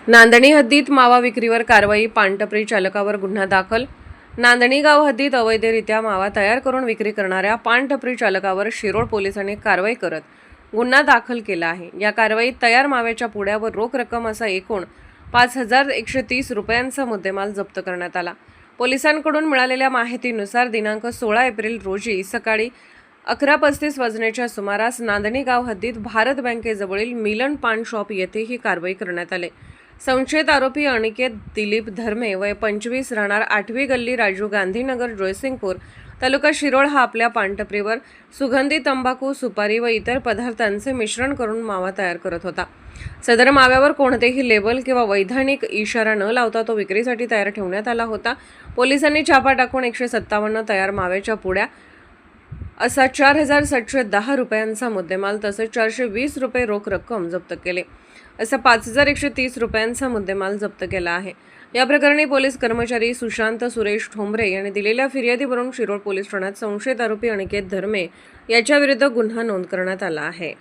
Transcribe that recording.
नांदणी हद्दीत मावा विक्रीवर कारवाई, पानटपरी चालकावर गुन्हा दाखल। नांदणी गाव हद्दीत अवैधरित्या मावा तयार करून विक्री करणाऱ्या पानटपरी चालकावर शिरोळ पोलिसांनी कारवाई करत गुन्हा दाखल केला आहे। या कारवाईत तयार माव्याच्या पुड्यावर रोख रक्कम असा एकूण 5,130 रुपयांचा मुद्देमाल जप्त करण्यात आला। पोलिसांकडून मिळालेल्या माहितीनुसार दिनांक 16 एप्रिल रोजी सकाळी 11:35 वाजण्याच्या सुमारास नांदणी गाव हद्दीत भारत बँकेजवळील मिलन पान शॉप येथे ही कारवाई करण्यात आली। संशयित आरोपी अनिकेत दिलीप धर्मे वय 25 राहणार 8वी गल्ली राजीव गांधीनगर जयसिंगपूर तालुका शिरोळ हा आपल्या पानटपरीवर सुगंधी तंबाखू, सुपारी व इतर पदार्थांचे मिश्रण करून मावा तयार करत होता। सदर माव्यावर कोणतेही लेबल किंवा वैधानिक इशारा न लावता तो विक्रीसाठी तयार ठेवण्यात आला होता। पोलिसांनी छापा टाकून 157 तयार माव्याच्या पुड्या असा 4,710 रुपयांचा मुद्देमाल तसेच 420 रुपये रोख रक्कम जप्त केले। असा 5,130 रुपयांचा मुद्देमाल जप्त केला आहे। या प्रकरणी पोलीस कर्मचारी सुशांत सुरेश ठोंबरे यांनी दिलेल्या फिर्यादीवरून शिरोळ पोलीस ठाण्यात संशयित आरोपी अनिकेत धर्मे याच्या विरुद्ध गुन्हा नोंद करण्यात आला आहे।